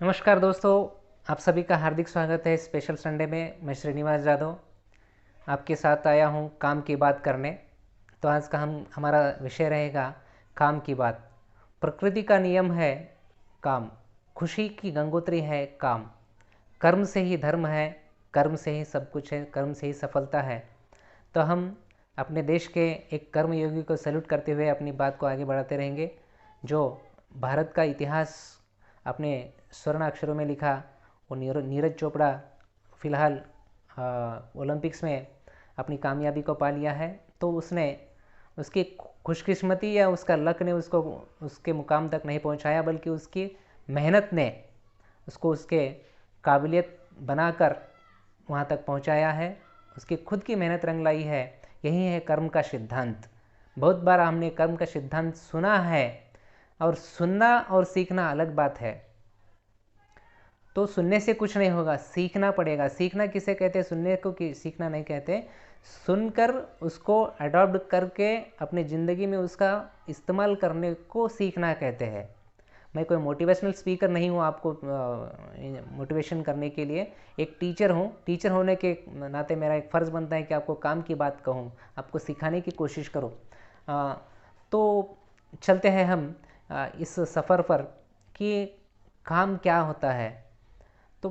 नमस्कार दोस्तों, आप सभी का हार्दिक स्वागत है स्पेशल संडे में। मैं श्रीनिवास जाधव आपके साथ आया हूँ काम की बात करने। तो आज का हमारा विषय रहेगा काम की बात। प्रकृति का नियम है काम, खुशी की गंगोत्री है काम। कर्म से ही धर्म है, कर्म से ही सब कुछ है, कर्म से ही सफलता है। तो हम अपने देश के एक कर्मयोगी को सैल्यूट करते हुए अपनी बात को आगे बढ़ाते रहेंगे, जो भारत का इतिहास अपने स्वर्ण अक्षरों में लिखा। वो नीरज चोपड़ा फ़िलहाल ओलंपिक्स में अपनी कामयाबी को पा लिया है। तो उसने उसकी खुशकिस्मती या उसका लक ने उसको उसके मुकाम तक नहीं पहुंचाया, बल्कि उसकी मेहनत ने उसको उसके काबिलियत बनाकर वहाँ तक पहुँचाया है। उसकी खुद की मेहनत रंग लाई है। यही है कर्म का सिद्धांत। बहुत बार हमने कर्म का सिद्धांत सुना है, और सुनना और सीखना अलग बात है। तो सुनने से कुछ नहीं होगा, सीखना पड़ेगा। सीखना किसे कहते हैं? सुनने को सीखना नहीं कहते। सुनकर उसको अडॉप्ट करके अपनी ज़िंदगी में उसका इस्तेमाल करने को सीखना कहते हैं। मैं कोई मोटिवेशनल स्पीकर नहीं हूँ आपको मोटिवेशन करने के लिए। एक टीचर हूँ। टीचर होने के नाते मेरा एक फ़र्ज़ बनता है कि आपको काम की बात कहूँ, आपको सिखाने की कोशिश करूँ। तो चलते हैं हम इस सफ़र पर कि काम क्या होता है। तो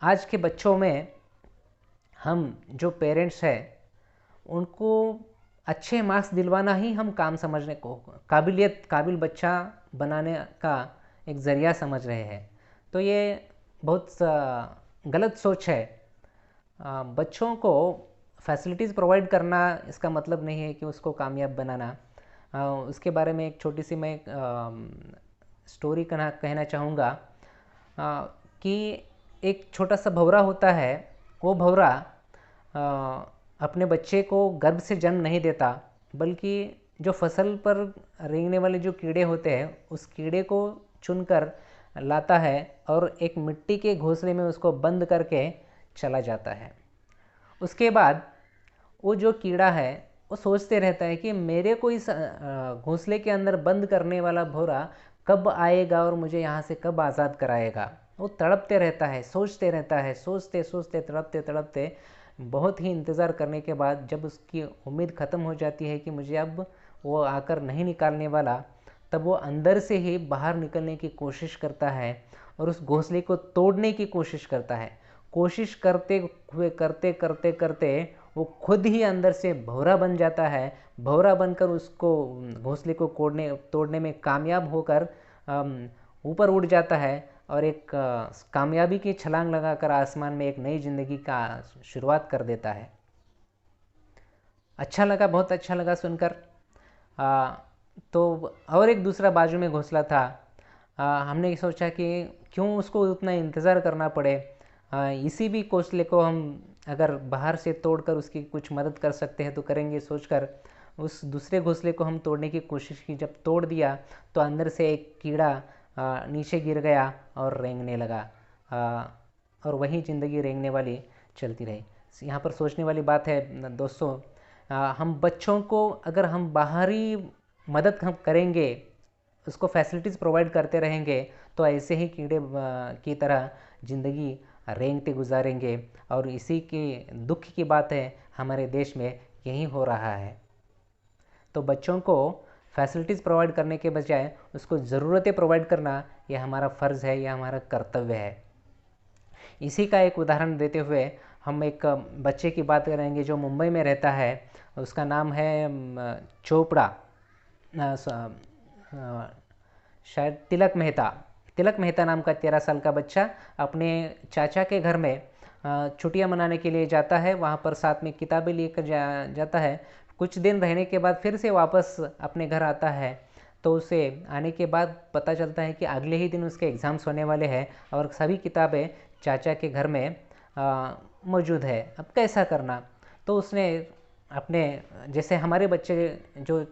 आज के बच्चों में हम जो पेरेंट्स हैं, उनको अच्छे मार्क्स दिलवाना ही हम काम समझने को, काबिल बच्चा बनाने का एक ज़रिया समझ रहे हैं। तो ये बहुत गलत सोच है। बच्चों को फैसिलिटीज़ प्रोवाइड करना इसका मतलब नहीं है कि उसको कामयाब बनाना। उसके बारे में एक छोटी सी मैं स्टोरी कहना चाहूँगा कि एक छोटा सा भँवरा होता है। वो भँवरा अपने बच्चे को गर्भ से जन्म नहीं देता, बल्कि जो फसल पर रेंगने वाले जो कीड़े होते हैं, उस कीड़े को चुनकर लाता है और एक मिट्टी के घोंसले में उसको बंद करके चला जाता है। उसके बाद वो जो कीड़ा है, वो सोचते रहता है कि मेरे को इस घोंसले के अंदर बंद करने वाला भौरा कब आएगा और मुझे यहाँ से कब आज़ाद कराएगा। वो तड़पते रहता है, सोचते रहता है, सोचते सोचते तड़पते तड़पते बहुत ही इंतज़ार करने के बाद जब उसकी उम्मीद ख़त्म हो जाती है कि मुझे अब वो आकर नहीं निकालने वाला, तब वो अंदर से ही बाहर निकलने की कोशिश करता है और उस घोंसले को तोड़ने की कोशिश करता है। कोशिश करते हुए करते करते करते वो खुद ही अंदर से भौरा बन जाता है। भौरा बनकर उसको घोंसले को तोड़ने में कामयाब होकर ऊपर उड़ जाता है और एक कामयाबी की छलांग लगाकर आसमान में एक नई ज़िंदगी का शुरुआत कर देता है। अच्छा लगा, बहुत अच्छा लगा सुनकर। तो और एक दूसरा बाजू में घोंसला था। हमने सोचा कि क्यों उसको उतना इंतज़ार करना पड़े। इसी भी घोंसले को हम अगर बाहर से तोड़कर उसकी कुछ मदद कर सकते हैं तो करेंगे, सोचकर उस दूसरे घोंसले को हम तोड़ने की कोशिश की। जब तोड़ दिया तो अंदर से एक कीड़ा नीचे गिर गया और रेंगने लगा। और वही ज़िंदगी रेंगने वाली चलती रही। यहाँ पर सोचने वाली बात है दोस्तों। हम बच्चों को अगर हम बाहरी मदद हम करेंगे, उसको फैसिलिटीज़ प्रोवाइड करते रहेंगे, तो ऐसे ही कीड़े की तरह ज़िंदगी रेंगते गुजारेंगे। और इसी के दुख की बात है, हमारे देश में यही हो रहा है। तो बच्चों को फैसिलिटीज़ प्रोवाइड करने के बजाय उसको ज़रूरतें प्रोवाइड करना, यह हमारा फ़र्ज़ है, यह हमारा कर्तव्य है। इसी का एक उदाहरण देते हुए हम एक बच्चे की बात करेंगे जो मुंबई में रहता है। उसका नाम है चोपड़ा, शायद तिलक मेहता नाम का 13 साल का बच्चा अपने चाचा के घर में छुट्टियां मनाने के लिए जाता है। वहाँ पर साथ में किताबें लेकर जाता है। कुछ दिन रहने के बाद फिर से वापस अपने घर आता है। तो उसे आने के बाद पता चलता है कि अगले ही दिन उसके एग्ज़ाम्स होने वाले हैं और सभी किताबें चाचा के घर में मौजूद है। अब कैसा करना? तो उसने अपने, जैसे हमारे बच्चे जो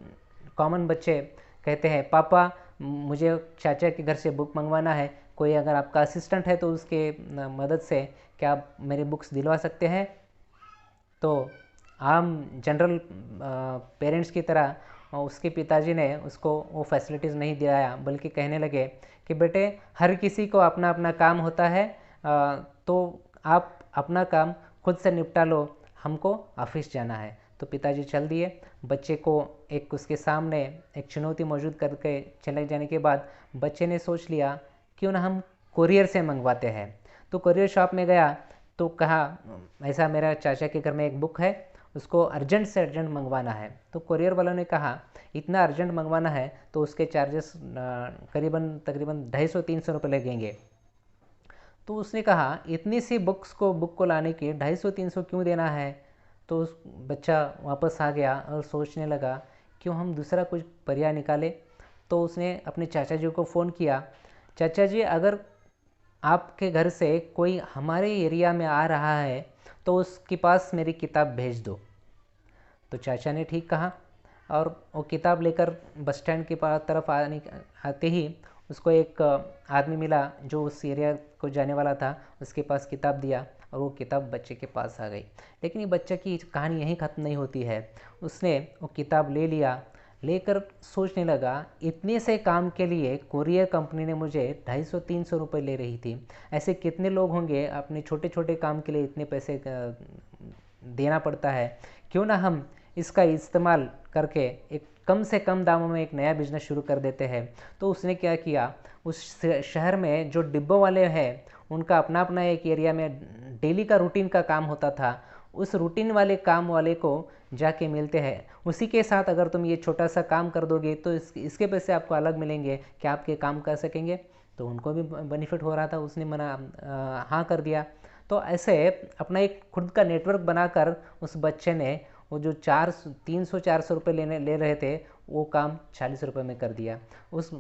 कॉमन बच्चे कहते हैं, पापा मुझे चाचा के घर से बुक मंगवाना है, कोई अगर आपका असिस्टेंट है तो उसके मदद से क्या आप मेरी बुक्स दिलवा सकते हैं? तो आम जनरल पेरेंट्स की तरह उसके पिताजी ने उसको वो फैसिलिटीज़ नहीं दिलाया, बल्कि कहने लगे कि बेटे हर किसी को अपना अपना काम होता है, तो आप अपना काम खुद से निपटा लो, हमको ऑफिस जाना है। तो पिताजी चल दिए। बच्चे को एक उसके सामने एक चुनौती मौजूद करके चले जाने के बाद बच्चे ने सोच लिया क्यों ना हम कुरियर से मंगवाते हैं। तो कुरियर शॉप में गया तो कहा ऐसा मेरा चाचा के घर में एक बुक है, उसको अर्जेंट से अर्जेंट मंगवाना है। तो कुरियर वालों ने कहा इतना अर्जेंट मंगवाना है तो उसके चार्जेस करीबन तकरीबन 250-300 रुपये लगेंगे। तो उसने कहा इतनी सी बुक को लाने के 250-300 क्यों देना है। तो उस बच्चा वापस आ गया और सोचने लगा क्यों हम दूसरा कुछ पर्याय निकाले। तो उसने अपने चाचा जी को फ़ोन किया, चाचा जी अगर आपके घर से कोई हमारे एरिया में आ रहा है तो उसके पास मेरी किताब भेज दो। तो चाचा ने ठीक कहा और वो किताब लेकर बस स्टैंड के पास तरफ आते ही उसको एक आदमी मिला जो उस एरिया को जाने वाला था, उसके पास किताब दिया और वो किताब बच्चे के पास आ गई। लेकिन ये बच्चे की कहानी यहीं ख़त्म नहीं होती है। उसने वो किताब ले लिया, लेकर सोचने लगा इतने से काम के लिए कुरियर कंपनी ने मुझे 250-300 रुपये ले रही थी, ऐसे कितने लोग होंगे अपने छोटे छोटे काम के लिए इतने पैसे देना पड़ता है, क्यों ना हम इसका इस्तेमाल करके एक कम से कम दामों में एक नया बिजनेस शुरू कर देते हैं। तो उसने क्या किया, उस शहर में जो डिब्बों वाले हैं उनका अपना अपना एक एरिया में डेली का रूटीन का काम होता था, उस रूटीन वाले काम वाले को जाके मिलते हैं, उसी के साथ अगर तुम ये छोटा सा काम कर दोगे तो इसके पैसे आपको अलग मिलेंगे, क्या आपके काम कर सकेंगे। तो उनको भी बेनिफिट हो रहा था, उसने हाँ कर दिया। तो ऐसे अपना एक खुद का नेटवर्क बनाकर उस बच्चे ने वो जो 300-400 रुपये ले रहे थे वो काम 40 रुपये में कर दिया, उस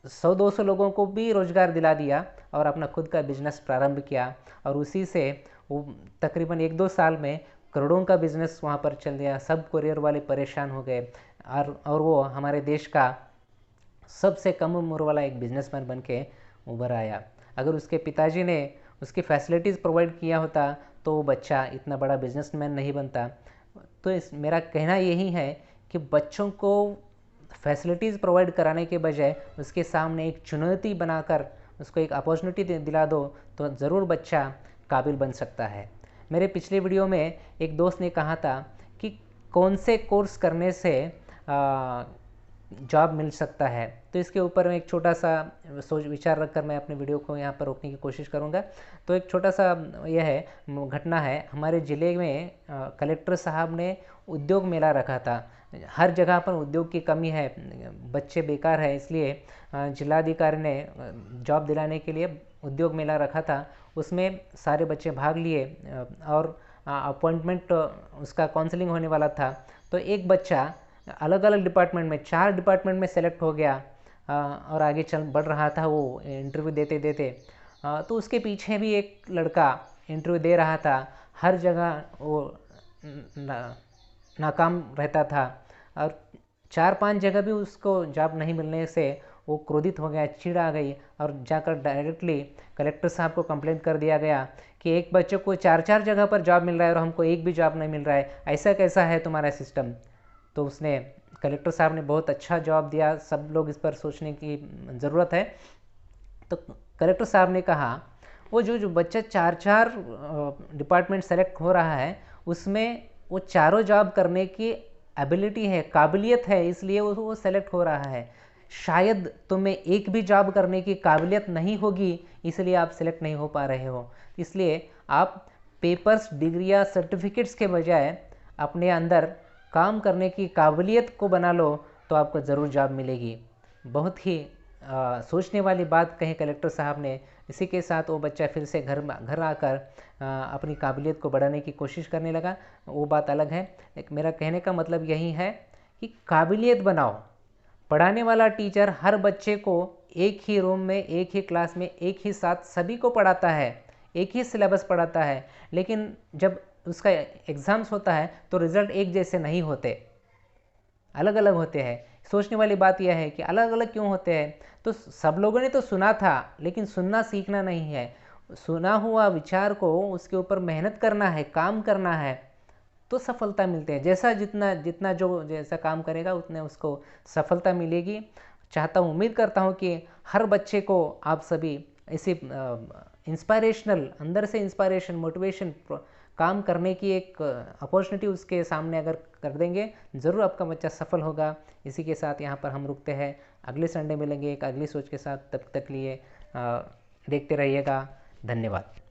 100-200 लोगों को भी रोज़गार दिला दिया और अपना खुद का बिजनेस प्रारंभ किया। और उसी से वो तकरीबन 1-2 साल में करोड़ों का बिजनेस वहाँ पर चल गया। सब कुरियर वाले परेशान हो गए और वो हमारे देश का सबसे कम उम्र वाला एक बिजनेसमैन बन के उभर आया। अगर उसके पिताजी ने उसकी फैसिलिटीज़ प्रोवाइड किया होता तो वो बच्चा इतना बड़ा बिजनेसमैन नहीं बनता। तो मेरा कहना यही है कि बच्चों को फैसिलिटीज़ प्रोवाइड कराने के बजाय उसके सामने एक चुनौती बनाकर उसको एक अपॉर्चुनिटी दिला दो तो ज़रूर बच्चा काबिल बन सकता है। मेरे पिछले वीडियो में एक दोस्त ने कहा था कि कौन से कोर्स करने से जॉब मिल सकता है, तो इसके ऊपर मैं एक छोटा सा विचार रखकर मैं अपने वीडियो को यहाँ पर रोकने की कोशिश करूँगा। तो एक छोटा सा यह है घटना है, हमारे ज़िले में कलेक्टर साहब ने उद्योग मेला रखा था। हर जगह पर उद्योग की कमी है, बच्चे बेकार है, इसलिए जिलाधिकारी ने जॉब दिलाने के लिए उद्योग मेला रखा था। उसमें सारे बच्चे भाग लिए और अपॉइंटमेंट उसका काउंसलिंग होने वाला था। तो एक बच्चा अलग अलग डिपार्टमेंट में 4 डिपार्टमेंट में सेलेक्ट हो गया और आगे बढ़ रहा था वो इंटरव्यू देते देते। तो उसके पीछे भी एक लड़का इंटरव्यू दे रहा था, हर जगह वो नाकाम रहता था और 4-5 जगह भी उसको जॉब नहीं मिलने से वो क्रोधित हो गया, चिढ़ आ गई और जाकर डायरेक्टली कलेक्टर साहब को कंप्लेंट कर दिया गया कि एक बच्चे को 4-4 जगह पर जॉब मिल रहा है और हमको एक भी जॉब नहीं मिल रहा है, ऐसा कैसा है तुम्हारा सिस्टम। तो उसने कलेक्टर साहब ने बहुत अच्छा जवाब दिया, सब लोग इस पर सोचने की ज़रूरत है। तो कलेक्टर साहब ने कहा वो जो बच्चा 4-4 डिपार्टमेंट सेलेक्ट हो रहा है उसमें वो चारों जॉब करने की एबिलिटी है, काबिलियत है, इसलिए वो सेलेक्ट हो रहा है। शायद तुम्हें एक भी जॉब करने की काबिलियत नहीं होगी, इसलिए आप सेलेक्ट नहीं हो पा रहे हो। इसलिए आप पेपर्स, डिग्री या सर्टिफिकेट्स के बजाय अपने अंदर काम करने की काबिलियत को बना लो तो आपको ज़रूर जॉब मिलेगी। बहुत ही सोचने वाली बात कही कलेक्टर साहब ने। इसी के साथ वो बच्चा फिर से घर आकर अपनी काबिलियत को बढ़ाने की कोशिश करने लगा, वो बात अलग है। मेरा कहने का मतलब यही है कि काबिलियत बनाओ। पढ़ाने वाला टीचर हर बच्चे को एक ही रूम में, एक ही क्लास में, एक ही साथ सभी को पढ़ाता है, एक ही सिलेबस पढ़ाता है, लेकिन जब उसका एग्ज़ाम्स होता है तो रिज़ल्ट एक जैसे नहीं होते, अलग अलग होते हैं। सोचने वाली बात यह है कि अलग अलग क्यों होते हैं। तो सब लोगों ने तो सुना था लेकिन सुनना सीखना नहीं है, सुना हुआ विचार को उसके ऊपर मेहनत करना है, काम करना है, तो सफलता मिलती है। जैसा जितना जितना जो जैसा काम करेगा उतने उसको सफलता मिलेगी। चाहता हूँ, उम्मीद करता हूँ कि हर बच्चे को आप सभी ऐसे इंस्पायरेशनल, अंदर से इंस्पायरेशन, मोटिवेशन, काम करने की एक अपॉर्चुनिटी उसके सामने अगर कर देंगे, ज़रूर आपका बच्चा सफल होगा। इसी के साथ यहाँ पर हम रुकते हैं, अगले संडे मिलेंगे एक अगली सोच के साथ। तब तक लिए देखते रहिएगा। धन्यवाद।